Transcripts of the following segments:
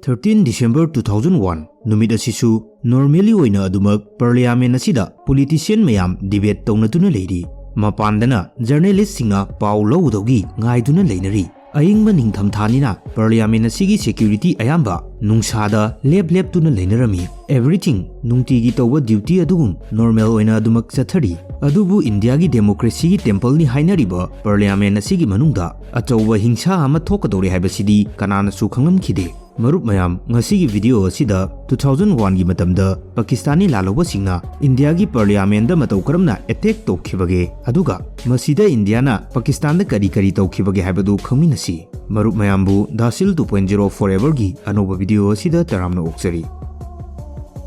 13 December 2001 numit asisu normally oina adumak parliament asida politician mayam debate taunatuna leiri mapandana journalist singa paw lowdogi ngaiduna leinari ayingba ningtham thanina parliament asigi security ayamba nungsada lep tuna leinarami everything nungtigi tawba duty adugum normal oina adumak chathari adubu India gi democracy gi temple ni hainariba parliament asigi manungda achauba hingsa ama thokadore haibasidi kanana su khanglam khide Marup mayam ngasigi video asida 2001 gi matamda Pakistani lalhoba singna India gi parliament da matau karamna attack tawkhibage aduga masida India na Pakistan da kari tawkhibage haibadu khaminasi marup mayam bu DAshil 2.0 4Ever gi anoba video asida taramna oksari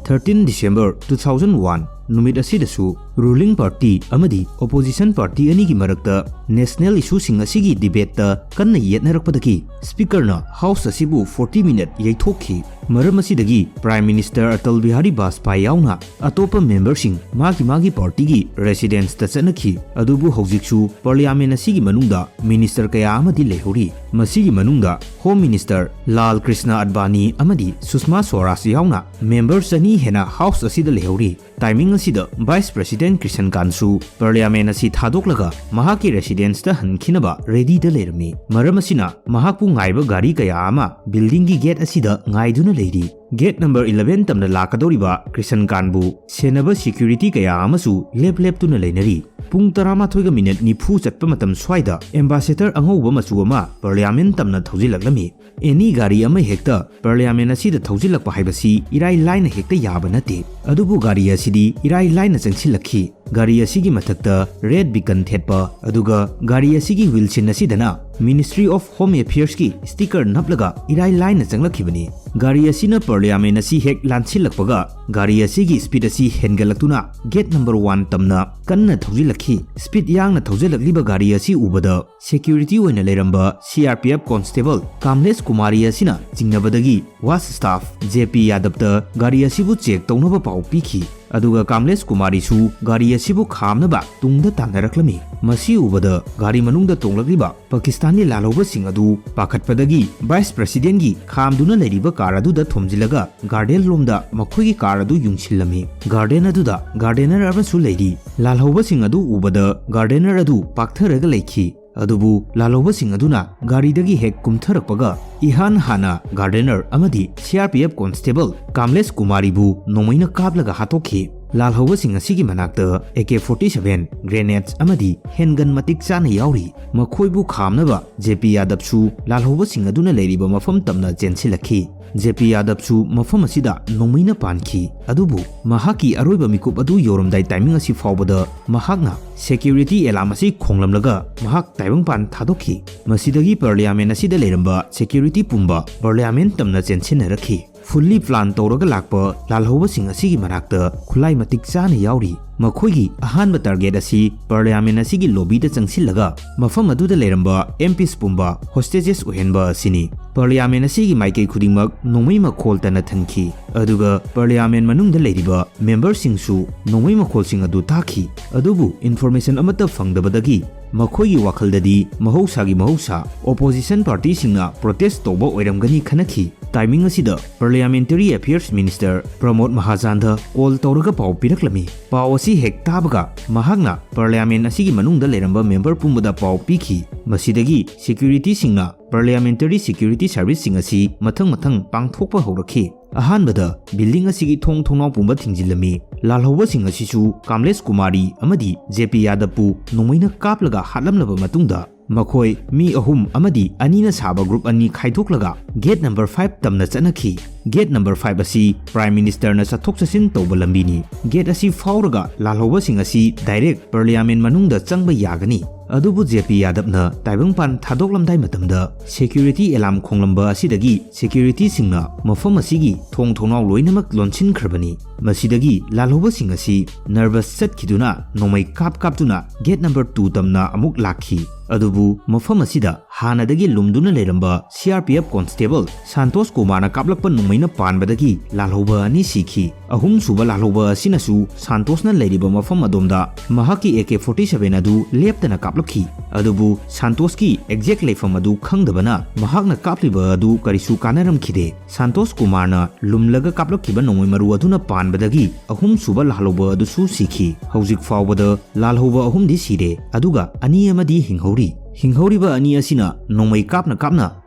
13 December 2001 numit asidasu ruling party amadi opposition party ani gi marakta national issue sing asigi debate ta kanna yetnarakpadaki speaker na house asibu 40 minute yaithokhi maram asidagi prime minister Atal Bihari Vajpayee yauna atopa member sing magi party gi residence ta chanakhi adubu hojiksu parliament asigi manungda minister kaya amadi lehori masigi manungda home minister Lal Krishna Advani amadi Sushma Swaraj yauna members ani hena house asida lehori timing asida vice president Krishan Kansu parliament asi thadoklaga mahaki residence ta hankhinaba ready da lermi maram asina mahakpu ngaiba gari kaya ama building gi gate asida ngaiduna leiri gate number 11 tamna lakadoriba Krishan Kanbu senaba security kaya amasu lep tuna leinari pung 13 minute nifu chatpa matam swaida ambassador angauba machu ama parliament tamna thaujilaklami any gari ama hekta parliament asida thaujilakpa haibasi irai line hekta yaba nate adubu gari asidi irai line changsilakhi gari asigi mathakta red beacon thetpa aduga gari asigi wheelchair asidana Ministry of Home Affairs ki sticker naplaga irai line changlakhibani gari asina parliament asi hek lanchilakpaga gari asigi speed asi hengalaktuna gate number 1 tamna kanna thojilakhi speed yangna thojilakliba gari asi ubada security oina leramba CRPF constable Kamlesh Kumari asina jingnabadagi was staff JP Yadav ta gari asibu check tawnaba pau pikhi aduga Kamlesh Kumari su gari asibu khamnaba tungda tanaraklami masi ubada gari manungda tonglakliba Pakistani lalhoba sing adu pakhatpadagi vice president gi khamduna leriba car aduda thomjilaga garden lomda makhoi gi car adu yungsilami garden aduda gardener abasu leiri lalhoba sing adu ubada gardener adu paktharaga leikhi adubu lalhoba sing aduna gari dagi hek kumtharakpaga ihan hana gardener amadi CRPF constable Kamlesh Kumari bu nomaina kablaga hatokhi lalhoba sing asigi manakta AK-47 grenades amadi handgun matik chana yauri makhoi bu khamnaba JP Yadav su lalhoba sing aduna leiriba mafam tamna jensilakhi JP Yadav su mafam asida nomaina pankhi adubu mahaki aroiba mikup adu yoromdai timing asi fawbada mahakna security alarm asi khonglamlaga mahak taibang pan thadokhi masidagi parliament asida leramba security pumba parliament tamna jensinnarakhi fully plan tawraga lakpa lalhoba sing asigi manakta khulai matik chana yauri makhoigi ahanba target asi parliament asigi lobby da changsillaga mafam aduda leramba MPs pumba hostages ohenba asini parliament asigi maikai khudingmak nongmai makhol tana thankhi aduga parliament manungda leiriba members singsu nongmai makhol sing adu takhi adubu information amata fangdabadagi makhoigi wakaldadi mahousa opposition party singna protest toba oiramgani khanakhi timing asida parliamentary affairs minister Pramod Mahajan da call tawraga pau piraklami pau asi hek tabaga mahakna parliament asigi manungda leramba member pumbada pau pikhi masidagi security singna parliamentary security service sing asi mathang pangthokpa horakhi ahanbada building asigi thongnau pumba thingjilami lalhoba sing asisu Kamlesh Kumari amadi JP Yadav pu nomaina kaplaga hatlamlaba matungda makhoi mi ahum amadi anina saba group ani khaithoklaga gate number 5 tamna chanakhi gate number 5 asi prime minister na chathok chasin tawba lambini gate asi fauraga lalhoba sing asi direct parliament manungda changba yagani adubu JP Yadav na taibang pan thadoklamdai matamda security alarm khonglamba asidagi security singna mafam asigi thongnau loinamak lonchin kharbani masidagi lalhoba sing asi nervous chatkiduna nomai kap tuna gate number 2 tamna amuk lakhi ꯑꯗꯨꯕꯨ ꯃꯐꯝ ꯑꯁꯤꯗ ꯍꯥꯟꯅꯗꯒꯤ ꯂꯨꯝꯗꯨꯅ ꯂꯩꯔꯝꯕ CRPF constable ꯁꯥꯟꯇꯣꯁ ꯀꯨꯃꯥꯔꯅ ꯀꯥꯞꯂꯛꯄ ꯅꯣꯡꯃꯩꯅ ꯄꯥꯟꯕꯗꯒꯤ ꯂꯥꯜꯍꯧꯕ ꯑꯅꯤ ꯁꯤꯈꯤ꯫ ꯑꯍꯨꯝꯁꯨꯕ ꯂꯥꯜꯍꯧꯕ ꯑꯁꯤꯅꯁꯨ ꯁꯥꯟꯇꯣꯁꯅ ꯂꯩꯔꯤꯕ ꯃꯐꯝ ꯑꯗꯣꯝꯗ ꯃꯍꯥꯛꯀꯤ AK-47 ꯑꯗꯨ ꯂꯦꯞꯇꯅ ꯀꯥꯞꯂꯛꯈꯤ꯫ ꯑꯗꯨꯕꯨ ꯁꯥꯟꯇꯣꯁꯀꯤ ꯑꯦꯛꯖꯦꯛ ꯂꯩꯐꯝ ꯑꯗꯨ ꯈꯪꯗꯕꯅ ꯃꯍꯥꯛꯅ ꯀꯥꯞꯂꯤꯕ ꯑꯗꯨ ꯀꯔꯤꯁꯨ ꯀꯥꯟꯅꯔꯝꯈꯤꯗꯦ꯫ ꯁꯥꯟꯇꯣꯁ ꯀꯨꯃꯥꯔꯅ ꯂꯨꯝꯂꯒ ꯀꯥꯞꯂꯛꯈꯤꯕ ꯅꯣꯡꯃꯩ ꯃꯔꯨ ꯑꯗꯨꯅ ꯄꯥꯟꯕꯗꯒꯤ ꯑꯍꯨꯝꯁꯨꯕ ꯂꯥꯜꯍꯧꯕ ꯑꯗꯨꯁꯨ ꯁꯤꯈꯤ꯫ ꯍꯧꯖꯤꯛ ꯐꯥꯎꯕꯗ ꯂꯥꯜꯍꯧꯕ ꯑꯍꯨꯝꯗꯤ ꯁꯤꯔꯦ, ꯑꯗꯨꯒ ꯑꯅꯤ ꯑꯃꯗꯤ ꯍꯤꯡꯍꯧꯔꯤ꯫ ꯍꯤꯡꯍꯧꯔꯤꯕ ꯑꯅꯤ ꯑꯁꯤꯅ ꯅꯣꯡꯃꯩ ꯀꯥꯞꯅ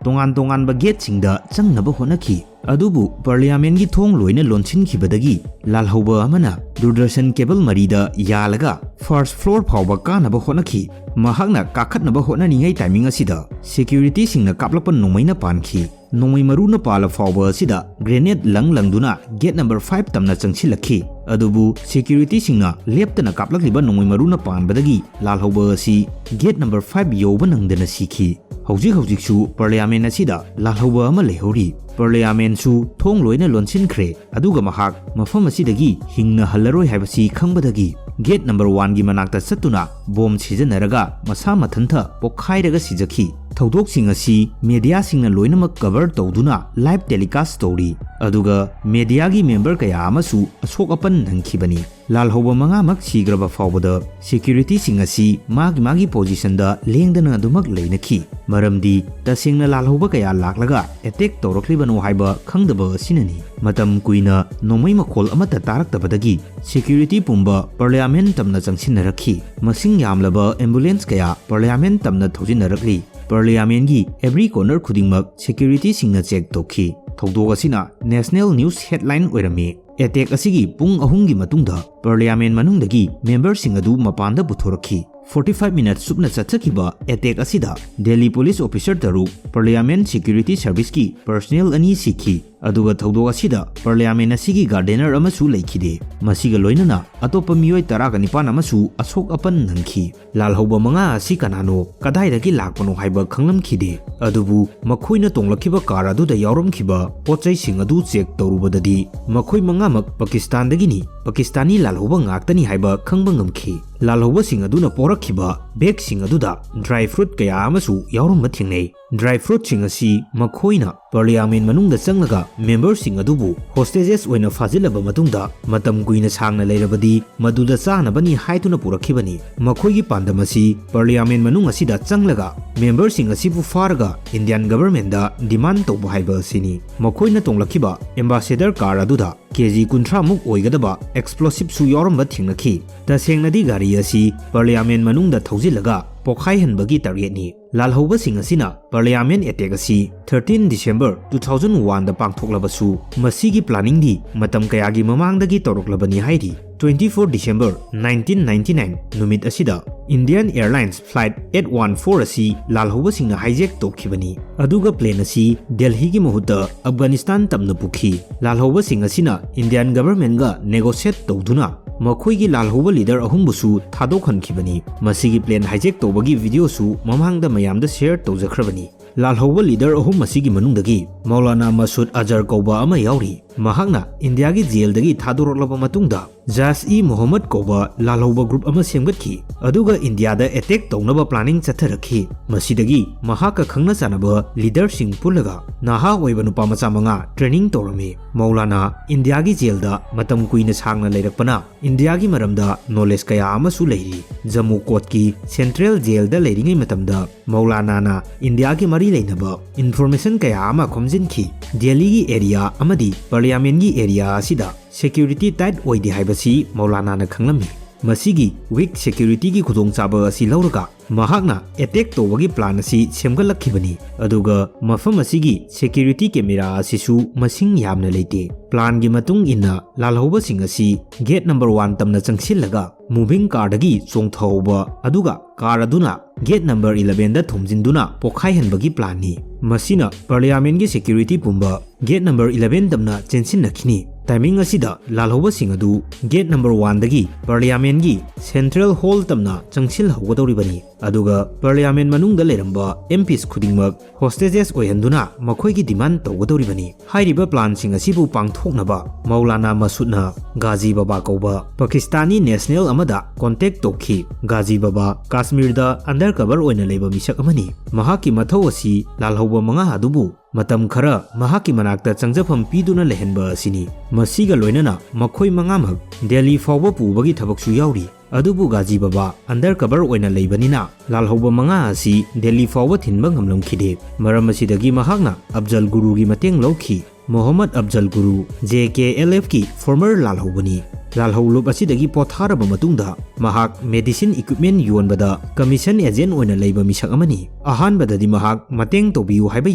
ꯇꯣꯉꯥꯟ ꯇꯣꯉꯥꯟꯕ ꯒꯦꯠꯁꯤꯡꯗ ꯆꯪꯅꯕ ꯍꯣꯠꯅꯈꯤ꯫ ꯑꯗꯨꯕꯨ ꯄꯥꯔꯂꯤꯌꯥꯃꯦꯟꯒꯤ ꯊꯣꯡ ꯂꯣꯏꯅ ꯂꯣꯟꯁꯤꯟꯈꯤꯕꯗꯒꯤ ꯂꯥꯜꯍꯧꯕ ꯑꯃꯅ ꯗꯨꯔꯗꯔꯁꯟ ꯀꯦꯕꯜ ꯃꯔꯤꯗ ꯌꯥꯜꯂꯒ ꯐꯥꯔꯁꯠ ꯐ꯭ꯂꯣꯔ ꯐꯥꯎꯕ ꯀꯥꯅꯕ ꯍꯣꯠꯅꯈꯤ꯫ ꯃꯍꯥꯛꯅ ꯀꯥꯈꯠꯅꯕ ꯍꯣꯠꯅꯔꯤꯉꯩ ꯇꯥꯏꯃꯤꯡ ꯑꯁꯤꯗ ꯁꯦꯀ꯭ꯌꯨꯔꯤꯇꯤꯁꯤꯡꯅ ꯀꯥꯞꯂꯛꯄ ꯅꯣꯡꯃꯩꯅ ꯄꯥꯟꯈꯤ꯫ ꯅꯣꯡꯃꯩ ꯃꯔꯨꯅ ꯄꯥꯜꯂ ꯐꯥꯎꯕ ꯑꯁꯤꯗ ꯒ꯭ꯔꯦꯅꯦꯗ ꯂꯪꯗꯨꯅ ꯒꯦꯠ ꯅꯝꯕꯔ 5 ꯇꯝꯅ ꯆꯪꯁꯤꯜꯂꯛꯈꯤ꯫ ꯑꯗꯨꯕꯨ ꯁꯦꯀ꯭ꯌꯨꯔꯤꯇꯤꯁꯤꯡꯅ ꯂꯦꯞꯇꯅ ꯀꯥꯞꯂꯛꯂꯤꯕ ꯅꯣꯡꯃꯩ ꯃꯔꯨꯅ ꯄꯥꯟꯕꯗꯒꯤ ꯂꯥꯜꯍꯧꯕ ꯑꯁꯤ ꯒꯦꯠ ꯅꯝꯕꯔ 5 ꯌꯧꯕ ꯅꯪꯗꯅ ꯁꯤꯈꯤ꯫ ꯍꯧꯖꯤꯛꯁꯨ ꯄꯥꯔꯂꯤꯌꯥꯃꯦꯟ ꯑꯁꯤꯗ ꯂꯥꯜꯍꯧꯕ ꯑꯃ ꯂꯩꯍꯧꯔꯤ꯫ ꯄꯥꯔꯂꯤꯌꯥꯃꯦꯟꯁꯨ ꯊꯣꯡ ꯂꯣꯏꯅ ꯂꯣꯟꯁꯤꯟꯈ꯭ꯔꯦ, ꯑꯗꯨꯒ ꯃꯍꯥꯛ ꯃꯐꯝ ꯑꯁꯤꯗꯒꯤ ꯍꯤꯡꯅ ꯍꯜꯂꯔꯣꯏ ꯍꯥꯏꯕꯁꯤ ꯈꯪꯕꯗꯒꯤ ꯒꯦꯠ ꯅꯝꯕꯔ 1ꯒꯤ ꯃꯅꯥꯛꯇ ꯆꯠꯇꯨꯅ ꯕꯣꯝ ꯁꯤꯖꯤꯟꯅꯔꯒ ꯃꯁꯥ ꯃꯊꯟꯇ ꯄꯣꯛꯈꯥꯏꯔꯒ ꯁꯤꯖꯈꯤ꯫ ꯊꯧꯗꯣꯛꯁꯤꯡ ꯑꯁꯤ ꯃꯦꯗꯤꯌꯥꯁꯤꯡꯅ ꯂꯣꯏꯅꯃꯛ ꯀꯚꯔ ꯇꯧꯗꯨꯅ ꯂꯥꯏꯚ ꯇꯦꯂꯤꯀꯥꯁꯠ ꯇꯧꯔꯤ, ꯑꯗꯨꯒ ꯃꯦꯗꯤꯌꯥꯒꯤ ꯃꯦꯝꯕꯔ ꯀꯌꯥ ꯑꯃꯁꯨ ꯑꯁꯣꯛ ꯑꯄꯟ ꯅꯪꯈꯤꯕꯅꯤ꯫ ꯂꯥꯜꯍꯧꯕ 5ꯃꯛ ꯁꯤꯈ꯭ꯔꯕ ꯐꯥꯎꯕꯗ ꯁꯦꯀ꯭ꯌꯨꯔꯤꯇꯤꯁꯤꯡ ꯑꯁꯤ ꯃꯥꯒꯤ ꯄꯣꯖꯤꯁꯟꯗ ꯂꯦꯡꯗꯅ ꯑꯗꯨꯃꯛ ꯂꯩꯅꯈꯤ, ꯃꯔꯝꯗꯤ ꯇꯁꯦꯡꯅ ꯂꯥꯜꯍꯧꯕ ꯀꯌꯥ ꯂꯥꯛꯂꯒ ꯑꯦꯇꯦꯛ ꯇꯧꯔꯛꯂꯤꯕꯅꯣ ꯍꯥꯏꯕ ꯈꯪꯗꯕ ꯑꯁꯤꯅꯅꯤ꯫ ꯃꯇꯝ ꯀꯨꯏꯅ ꯅꯣꯡꯃꯩ ꯃꯈꯣꯜ ꯑꯃꯠꯇ ꯇꯥꯔꯛꯇꯕꯗꯒꯤ ꯁꯦꯀ꯭ꯌꯨꯔꯤꯇꯤ ꯄꯨꯝꯕ ꯄꯥꯔꯂꯤꯌꯥꯃꯦꯟ ꯇꯝꯅ ꯆꯪꯁꯤꯟꯅꯔꯛꯈꯤ꯫ ꯃꯁꯤꯡ ꯌꯥꯝꯂꯕ ꯑꯦꯝꯕꯨꯂꯦꯟꯁ ꯀꯌꯥ ꯄꯥꯔꯂꯤꯌꯥꯃꯦꯟ ꯇꯝꯅ ꯊꯧꯖꯤꯟꯅꯔꯛꯂꯤ꯫ ꯄꯥꯔꯂꯤꯌꯥꯃꯦꯟꯒꯤ ꯑꯦꯚ꯭ꯔꯤ ꯀꯣꯔꯅꯔ ꯈꯨꯗꯤꯡꯃꯛ ꯁꯦꯀ꯭ꯌꯨꯔꯤꯇꯤꯁꯤꯡꯅ ꯆꯦꯛ ꯇꯧꯈꯤ꯫ ꯊꯧꯗꯣꯛ ꯑꯁꯤꯅ ꯅꯦꯁꯅꯦꯜ ꯅ꯭ꯌꯨꯁ ꯍꯦꯗꯂꯥꯏꯟ ꯑꯣꯏꯔꯝꯃꯤ꯫ ꯑꯦꯇꯦꯛ ꯑꯁꯤꯒꯤ ꯄꯨꯡ 3ꯒꯤ ꯃꯇꯨꯡꯗ ꯄꯥꯔꯂꯤꯌꯥꯃꯦꯟ ꯃꯅꯨꯡꯗꯒꯤ ꯃꯦꯝꯕꯔꯁꯤꯡ ꯑꯗꯨ ꯃꯄꯥꯟꯗ ꯄꯨꯊꯣꯔꯛꯈꯤ꯫ 45 ꯃꯤꯅꯠ ꯆꯨꯞꯅ ꯆꯠꯊꯈꯤꯕ ꯑꯦꯇꯦꯛ ꯑꯁꯤꯗ Delhi police officer 6, parliament security ꯁꯔꯚꯤꯁꯀꯤ ꯄꯔꯁꯣꯅꯦꯜ 2 ꯁꯤꯈꯤ, ꯑꯗꯨꯒ ꯊꯧꯗꯣꯛ ꯑꯁꯤꯗ ꯄꯥꯔꯂꯤꯌꯥꯃꯦꯟ ꯑꯁꯤꯒꯤ ꯒꯥꯔꯗꯦꯅꯔ ꯑꯃꯁꯨ ꯂꯩꯈꯤꯗꯦ꯫ ꯃꯁꯤꯒ ꯂꯣꯏꯅꯅ ꯑꯇꯣꯞꯄ ꯃꯤꯑꯣꯏ 19 ꯑꯃꯁꯨ ꯑꯁꯣꯛ ꯑꯄꯟ ꯅꯪꯈꯤ꯫ ꯂꯥꯜꯍꯧꯕ 5 ꯑꯁꯤ ꯀꯅꯥꯅꯣ, ꯀꯗꯥꯏꯗꯒꯤ ꯂꯥꯛꯄꯅꯣ ꯍꯥꯏꯕ ꯈꯪꯂꯝꯈꯤꯗꯦ, ꯑꯗꯨꯕꯨ ꯃꯈꯣꯏꯅ ꯇꯣꯡꯂꯛꯈꯤꯕ ꯀꯥꯔ ꯑꯗꯨꯗ ꯌꯥꯎꯔꯝꯈꯤꯕ ꯄꯣꯠꯆꯩꯁꯤꯡ ꯑꯗꯨ ꯆꯦꯛ ꯇꯧꯔꯨꯕꯗꯗꯤ ꯃꯈꯣꯏ 5ꯃꯛ ꯄꯥꯀꯤꯁꯇꯥꯟꯗꯒꯤꯅꯤ, ꯄꯥꯀꯤꯁꯇꯥꯅꯤ ꯂꯥꯜꯍꯧꯕ ꯉꯥꯛꯇꯅꯤ ꯍꯥꯏꯕ ꯈꯪꯕ ꯉꯝꯈꯤ꯫ ꯂꯥꯜꯍꯧꯕꯁꯤꯡ ꯑꯗꯨꯅ ꯄꯣꯔꯛꯈꯤꯕ ꯕꯦꯒꯁꯤꯡ ꯑꯗꯨꯗ ꯗ꯭ꯔꯥꯏ ꯐ꯭ꯔꯨꯠ ꯀꯌꯥ ꯑꯃꯁꯨ ꯌꯥꯎꯔꯝꯕ ꯊꯦꯡꯅꯩ꯫ ꯗ꯭ꯔꯥꯏ ꯐ꯭ꯔꯨꯠꯁꯤꯡ ꯑꯁꯤ ꯃꯈꯣꯏꯅ ꯄꯥꯔꯂꯤꯌꯥꯃꯦꯟ ꯃꯅꯨꯡꯗ ꯆꯪꯂꯒ ꯃꯦꯝꯕꯔꯁꯤꯡ ꯑꯗꯨꯕꯨ ꯍꯣꯁꯇꯦꯖꯦꯁ ꯑꯣꯏꯅ ꯐꯥꯖꯤꯜꯂꯕ ꯃꯇꯨꯡꯗ ꯃꯇꯝ ꯀꯨꯏꯅ ꯁꯥꯡꯅ ꯂꯩꯔꯕꯗꯤ ꯃꯗꯨꯗ ꯆꯥꯅꯕꯅꯤ ꯍꯥꯏꯗꯨꯅ ꯄꯨꯔꯛꯈꯤꯕꯅꯤ꯫ ꯃꯈꯣꯏꯒꯤ ꯄꯥꯟꯗꯝ ꯑꯁꯤ ꯄꯥꯔꯂꯤꯌꯥꯃꯦꯟ ꯃꯅꯨꯡ ꯑꯁꯤꯗ ꯆꯪꯂꯒ ꯃꯦꯝꯕꯔꯁꯤꯡ ꯑꯁꯤꯕꯨ ꯐꯥꯔꯒ ꯏꯟꯗꯤꯌꯥꯟ ꯒꯚꯔꯟꯃꯦꯟꯗ ꯗꯤꯃꯥꯟꯗ ꯇꯧꯕ ꯍꯥꯏꯕ ꯑꯁꯤꯅꯤ꯫ ꯃꯈꯣꯏꯅ ꯇꯣꯡꯂꯛꯈꯤꯕ ꯑꯦꯝꯕꯦꯁꯦꯗꯔ ꯀꯥꯔ ꯑꯗꯨꯗ KG 60ꯃꯨꯛ ꯑꯣꯏꯒꯗꯕ ꯑꯦꯛꯁꯄ꯭ꯂꯣꯁꯤꯚꯁꯨ ꯌꯥꯎꯔꯝꯕ ꯊꯦꯡꯅꯈꯤ꯫ ꯇꯁꯦꯡꯅꯗꯤ ꯒꯥꯔꯤ ꯑꯁꯤ ꯄꯥꯔꯂꯤꯌꯥꯃꯦꯟ ꯃꯅꯨꯡꯗ ꯊꯧꯖꯤꯜꯂꯒ ꯄꯣꯈꯥꯏꯍꯟꯕꯒꯤ ꯇꯥꯔꯒꯦꯠꯅꯤ꯫ ꯂꯥꯜꯍꯧꯕꯁꯤꯡ ꯑꯁꯤꯅ ꯄꯥꯔꯂꯤꯌꯥꯃꯦꯟ ꯑꯦꯇꯦꯛ ꯑꯁꯤ 13 ꯗꯤꯁꯦꯝꯕꯔ 2001ꯗ ꯄꯥꯡꯊꯣꯛꯂꯕꯁꯨ ꯃꯁꯤꯒꯤ ꯄ꯭ꯂꯥꯅꯤꯡꯗꯤ ꯃꯇꯝ ꯀꯌꯥꯒꯤ ꯃꯃꯥꯡꯗꯒꯤ ꯇꯧꯔꯛꯂꯕꯅꯤ ꯍꯥꯏꯔꯤ꯫ 24 ꯗꯤꯁꯦꯝꯕꯔ 1999 ꯅꯨꯃꯤꯠ ꯑꯁꯤꯗ ꯏꯟꯗꯤꯌꯟ ꯑꯦꯌꯔꯂꯥꯏꯟꯁ ꯐ꯭ꯂꯥꯏꯠ 814 ꯑꯁꯤ ꯂꯥꯜꯍꯧꯕꯁꯤꯡꯅ ꯍꯥꯏꯖꯦꯛ ꯇꯧꯈꯤꯕꯅꯤ, ꯑꯗꯨꯒ ꯄ꯭ꯂꯦꯟ ꯑꯁꯤ ꯗꯦꯜꯍꯤꯒꯤ ꯃꯍꯨꯠꯇ ꯑꯐꯒꯥꯅꯤꯁꯇꯥꯟ ꯇꯝꯅ ꯄꯨꯈꯤ꯫ ꯂꯥꯜꯍꯧꯕꯁꯤꯡ ꯑꯁꯤꯅ ꯏꯟꯗꯤꯌꯟ ꯒꯚꯔꯟꯃꯦꯟꯠꯒ ꯅꯦꯒꯣꯁꯤꯌꯦꯠ ꯇꯧꯗꯨꯅ ꯃꯈꯣꯏꯒꯤ ꯂꯥꯜꯍꯧꯕ ꯂꯤꯗꯔ 3ꯕꯨꯁꯨ ꯊꯥꯗꯣꯛꯍꯟꯈꯤꯕꯅꯤ꯫ ꯃꯁꯤꯒꯤ ꯄ꯭ꯂꯦꯟ ꯍꯥꯏꯖꯦꯛ ꯇꯧꯕꯒꯤ ꯚꯤꯗꯤꯑꯣꯁꯨ ꯃꯃꯥꯡꯗ ꯃꯌꯥꯝꯗ ꯁꯦꯌꯔ ꯇꯧꯖꯈ꯭ꯔꯕꯅꯤ꯫ ꯂꯥꯜꯍꯧꯕ ꯂꯤꯗꯔ 3 ꯑꯁꯤꯒꯤ ꯃꯅꯨꯡꯗꯒꯤ ꯃꯧꯂꯥꯅꯥ ꯃꯁꯨꯗ ꯑꯖꯔ ꯀꯧꯕ ꯑꯃ ꯌꯥꯎꯔꯤ꯫ ꯃꯍꯥꯛꯅ ꯏꯟꯗꯤꯌꯥꯒꯤ ꯖꯦꯜꯗꯒꯤ ꯊꯥꯗꯣꯔꯛꯂꯕ ꯃꯇꯨꯡꯗ ꯖꯥꯏꯁ-ꯏ-ꯃꯣꯍꯝꯃꯗ ꯀꯧꯕ ꯂꯥꯜꯍꯧꯕ ꯒ꯭ꯔꯨꯞ ꯑꯃ ꯁꯦꯝꯒꯠꯈꯤ, ꯑꯗꯨꯒ ꯏꯟꯗꯤꯌꯥꯗ ꯑꯦꯇꯦꯛ ꯇꯧꯅꯕ ꯄ꯭ꯂꯥꯅꯤꯡ ꯆꯠꯊꯔꯛꯈꯤ꯫ ꯃꯁꯤꯗꯒꯤ ꯃꯍꯥꯛꯀ ꯈꯪꯅ ꯆꯥꯟꯅꯕ ꯂꯤꯗꯔꯁꯤꯡ ꯄꯨꯜꯂꯒ ꯅꯍꯥ ꯑꯣꯏꯕ ꯅꯨꯄꯥ ꯃꯆꯥ 5 ꯇ꯭ꯔꯦꯅꯤꯡ ꯇꯧꯔꯝꯃꯤ꯫ ꯃꯧꯂꯥꯅꯥ ꯏꯟꯗꯤꯌꯥꯒꯤ ꯖꯦꯜꯗ ꯃꯇꯝ ꯀꯨꯏꯅ ꯁꯥꯡꯅ ꯂꯩꯔꯛꯄꯅ ꯏꯟꯗꯤꯌꯥꯒꯤ ꯃꯔꯝꯗ ꯅꯣꯂꯦꯖ ꯀꯌꯥ ꯑꯃꯁꯨ ꯂꯩꯔꯤ꯫ ꯖꯝꯃꯨ ꯀꯣꯔꯠꯀꯤ ꯁꯦꯟꯇ꯭ꯔꯦꯜ ꯖꯦꯜꯗ ꯂꯩꯔꯤꯉꯩ ꯃꯇꯝꯗ ꯃꯧꯂꯥꯅꯥꯅ ꯏꯟꯗꯤꯌꯥꯒꯤ ꯃꯔꯤ ꯂꯩꯅꯕ ꯏꯟꯐꯣꯔꯃꯦꯁꯟ ꯀꯌꯥ ꯑꯃ ꯈꯣꯝꯖꯤꯟꯈꯤ꯫ ꯗꯦꯜꯂꯤꯒꯤ ꯑꯦꯔꯤꯌꯥ ꯑꯃꯗꯤ ꯄꯥꯔꯂꯤꯌꯥꯃꯦꯟꯒꯤ ꯑꯦꯔꯤꯌꯥ ꯑꯁꯤꯗ ꯁꯦꯀ꯭ꯌꯨꯔꯤꯇꯤ ꯇꯥꯏꯠ ꯑꯣꯏꯗꯦ ꯍꯥꯏꯕꯁꯤ ꯃꯧꯂꯥꯅꯥꯅ ꯈꯪꯂꯝꯃꯤ꯫ ꯃꯁꯤꯒꯤ ꯋꯤꯛ ꯁꯦꯀ꯭ꯌꯨꯔꯤꯇꯤꯒꯤ ꯈꯨꯗꯣꯡꯆꯥꯕ ꯑꯁꯤ ꯂꯧꯔꯒ ꯃꯍꯥꯛꯅ ꯑꯦꯇꯦꯛ ꯇꯧꯕꯒꯤ ꯄ꯭ꯂꯥꯟ ꯑꯁꯤ ꯁꯦꯝꯒꯠꯂꯛꯈꯤꯕꯅꯤ, ꯑꯗꯨꯒ ꯃꯐꯝ ꯑꯁꯤꯒꯤ ꯁꯦꯀ꯭ꯌꯨꯔꯤꯇꯤ ꯀꯦꯃꯦꯔꯥ ꯑꯁꯤꯁꯨ ꯃꯁꯤꯡ ꯌꯥꯝꯅ ꯂꯩꯇꯦ꯫ ꯄ꯭ꯂꯥꯟꯒꯤ ꯃꯇꯨꯡ ꯏꯟꯅ ꯂꯥꯜꯍꯧꯕꯁꯤꯡ ꯑꯁꯤ ꯒꯦꯠ ꯅꯝꯕꯔ 1 ꯇꯝꯅ ꯆꯪꯁꯤꯜꯂꯒ ꯃꯨꯚꯤꯡ ꯀꯥꯔꯗꯒꯤ ꯆꯣꯡꯊꯍꯧꯕ, ꯑꯗꯨꯒ ꯀꯥꯔ ꯑꯗꯨꯅ ꯒꯦꯠ ꯅꯝꯕꯔ 11ꯗ ꯊꯣꯝꯖꯤꯟꯗꯨꯅ ꯄꯣꯈꯥꯏꯍꯟꯕꯒꯤ ꯄ꯭ꯂꯥꯟꯅꯤ꯫ ꯃꯁꯤꯅ ꯄꯥꯔꯂꯤꯌꯥꯃꯦꯟꯒꯤ ꯁꯦꯀ꯭ꯌꯨꯔꯤꯇꯤ ꯄꯨꯝꯕ ꯒꯦꯠ ꯅꯝꯕꯔ 11 ꯇꯝꯅ ꯆꯦꯟꯁꯤꯟꯅꯈꯤꯅꯤ꯫ ꯇꯥꯏꯃꯤꯡ ꯑꯁꯤꯗ ꯂꯥꯜꯍꯧꯕꯁꯤꯡ ꯑꯗꯨ ꯒꯦꯠ ꯅꯝꯕꯔ 1ꯗꯒꯤ ꯄꯥꯔꯂꯤꯌꯥꯃꯦꯟꯒꯤ ꯁꯦꯟꯇ꯭ꯔꯦꯜ ꯍꯣꯜ ꯇꯝꯅ ꯆꯪꯁꯤꯜꯍꯧꯒꯗꯧꯔꯤꯕꯅꯤ꯫ aduga parliament manungda leramba MPs khudingmak hostages oihanduna makhoi demand tawgadoribani hairiba plan sing asibu pangthoknaba Maulana Masudna Ghazi Baba kauba Pakistani national amada contact tokhi Ghazi Baba Kashmir da undercover oina leiba misak amani mahaki mathau asi lalhauba manga adubu matam khara mahaki manakta changjafam piduna lehenba asini masiga loinana makhoi mangamak Delhi fawba pubagi thabaksu yauri adubu Ghazi Baba undercover oina leibanina lalhauba manga asi Delhi fawba thinba ngamlamkhide maram asidagi mahakna Afzal Guru gi mateng lawki Muhammad Afzal Guru JKLF ki former lalhaubani lalhaulup asidagi potharaba matungda mahak medicine equipment yonbada commission agent oina leiba misak amani ahanbadadi mahak mateng tobiu haiba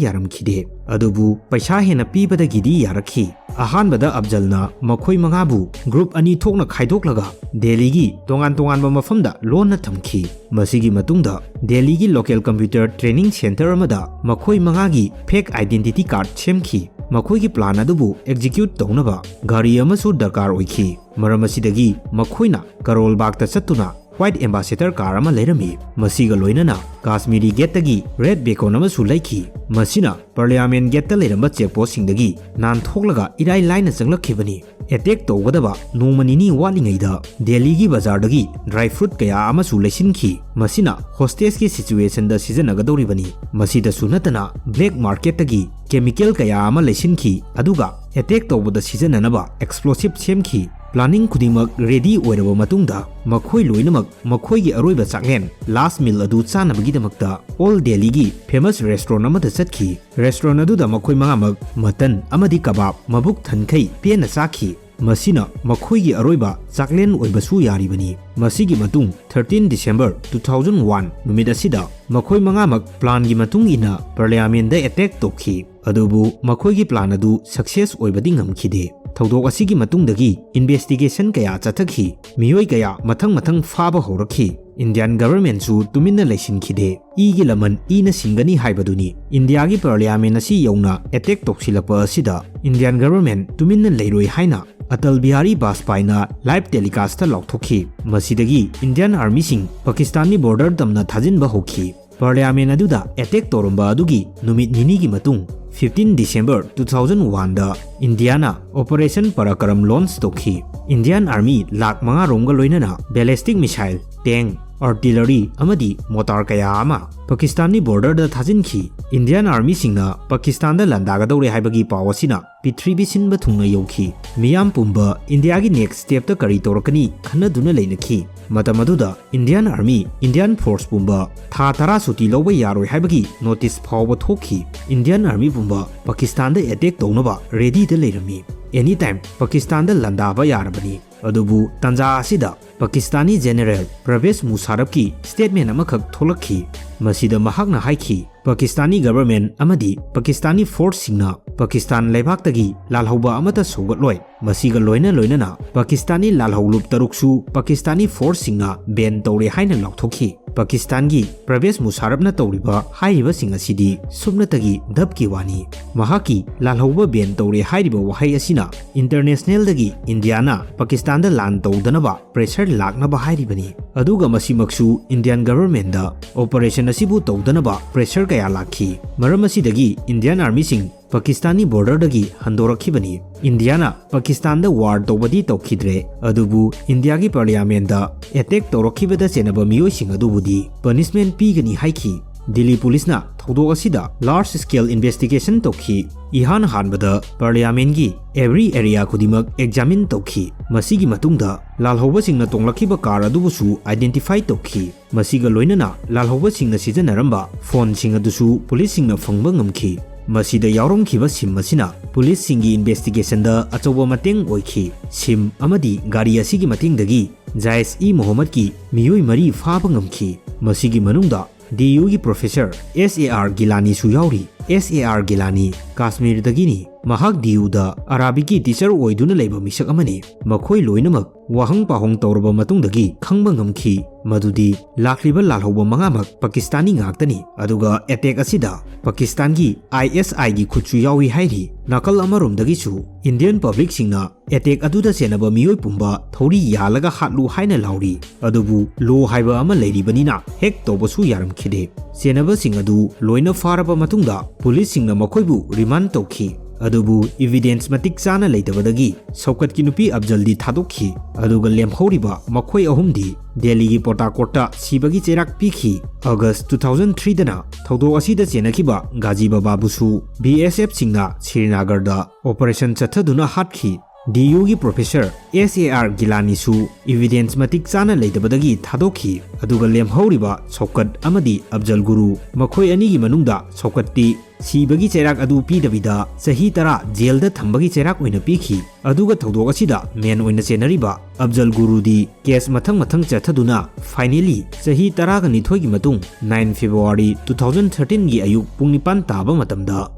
yaramkhide adubu paisa hena pibadagidi yarakhi ahanbada Afzalna makhoi mangabu group ani thokna khaidoklaga Delhi gi tongan mafamda lonna thamki masigi matungda Delhi gi local computer training center amada makhoi mangagi fake identity card semki makhoi gi plan adubu execute taunaba gari amasu darkar oikhi maram asidagi makhoina Karol Bagh ta chattuna white ambassador car ama lerami masiga loinana Kashmiri gate tagi red beacon amasu laiki masina parliament gate ta leramba checkpost singdagi nan thoklaga irai line changlakhibani attack tawgadaba nomanini walingaida Delhi gi bazar dagi dry fruit kaya amasu lesinki masina hostage ki situation da season agadoribani masida sunatana black market tagi chemical kaya ama lesinki aduga attack tawbada season anaba explosive semki planning kudimak ready oiraba matungda makhoi loinamak makhoi gi aroiba chaklen last meal adu chanabagi damakta all Delhi gi famous restaurant amada chatki restaurant adu da makhoi mangamak mutton amadi kebab mabuk thankai pena chakhi masina makhoi gi aroiba chaklen oibasu yaribani masigi matung 13 December 2001 numit asida makhoi mangamak plan gi matung ina parliament da attack tokhi adubu makhoi gi plan adu success oibadi ngamkhide thawdok asigi matungdagi investigation kaya chathakhi miyoi kaya mathang faba horakhi Indian government su tuminna leisinkhide igi laman ina singani haibaduni India gi parliament asi yauna attack toksilakpa asida Indian government tuminna leiroi haina Atal Bihari Vajpayee na live telecast ta lauthokhi masidagi Indian army sing Pakistani border damna thajinba hokhi parliament aduda attack torumba adugi numit nini gi matung 15 December 2001 da Indiana Operation Parakaram launch tokhi Indian Army lakh manga romga loinana ballistic missile tank artillery amadi motor kaya ama Pakistani border da thajinki Indian Army singna Pakistan da landagadore haibagi pawasina Prithvi sinba thungna yauki miyam pumba India gi next step ta kari torakani khanaduna leinakhi matamaduda Indian Army Indian Force pumba tha tara suti loba yaroi haibagi notice phawba thokhi Indian Army pumba Pakistan da attack taunaba ready da leirami anytime Pakistan da landaba yarabani adubu tanja asida Pakistani General Pervez Musharraf ki statement amakhak tholakhi masida mahakna haiki Pakistani government amadi Pakistani force singna Pakistan leibhaktagi lalhauba amata sogatloi masiga loinana Pakistani lalhaulup taruksu Pakistani force singna ban tawre haina lauthokhi Pakistan gi Pervez Musharraf na tawriba hairiba singa sidi subnatagi dabki wani mahaki lalhauba ban tawre hairiba wahai asina international dagi India na Pakistan da land tawdanaba pressure laknaba hairibani aduga masimaksu Indian government da operation asibu tawdanaba pressure kaya lakhi maram asidagi Indian army sing Pakistani border dagi handorakhibani Indiana Pakistan da war tawbadi tawkhidre adubu India gi parliament da attack tawrakhibada chenaba miyoi sing adubudi punishment pigani haiki Delhi police na thawdok asida large scale investigation tokhi ihan hanbada parliament gi every area kudimak examine tokhi masigi matungda lalhauba singna tonglakhiba car adubusu identify tokhi masiga loinana lalhauba singna sijanaramba phone sing adusu police singna phangba ngamkhi masida yauromkhiba sim masina police singi investigation da achoba mateng oikhi sim amadi gari asigi matingdagi Jais E Mohammed ki miyoi mari faba ngamkhi masigi manungda DU gi professor SAR Gilani su yauri SAR Gilani Kashmir dagini mahak diuda Arabiki teacher oiduna leiba misak amani makhoi loinamak wahang pahong tawraba matungdagi khangba ngamkhi madudi lakliba lalhouba mangamak Pakistani ngaktani aduga attack asida Pakistan gi ISI gi khutchu yawi hairi nakal amarumdagi chu Indian public singna attack aduda senaba miyoi pumba thori yalaga hatlu haina lauri adubu lo haiba ama leiribanina hek tobasu yaram khide senaba sing adu loina faraba matungda police singna makhoibu remand tokhi adubu evidence matik chana leitabadagi saukat ki nupi abjaldi thadokhi aduga lemhoriba makhoi ahumdi Delhi gi porta korta sibagi cherak pikhi August 2003 dana thodo asida chenakhiba Gaji Baba busu BSF singna Srinagar da operation chathaduna hatkhi DU gi professor SAR Gilani su evidence matik chana leitabadagi thadokhi aduga lemhoriba saukat amadi Abjal Guru makhoi ani gi manungda saukatti sibagi cherak adu pidabida sahi tara jail da thambagi cherak oina pikhi aduga thodok asida men oina chenariba Abjal Guru di case mathang chathaduna finally sahi tara ga nithoi gi matung 9 February 2013 gi ayuk pung 9 taba matamda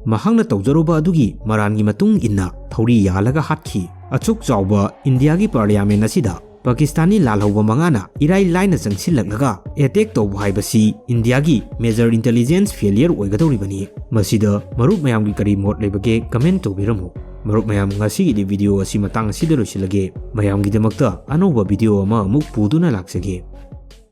mahangna tawjaroba adugi marangi matung inna thori yalaga hatkhi achuk chawba India gi parliament asida Pakistani lalhouba mangana irai laina changsillaklaga attack tawba haibasi India gi major intelligence failure oigadoribani masida marup mayam gi kari mot lebage comment tobiramu marup mayam ngasi gi video asi matang asida losilage mayam gi demakta anoba video ama muk puduna laksage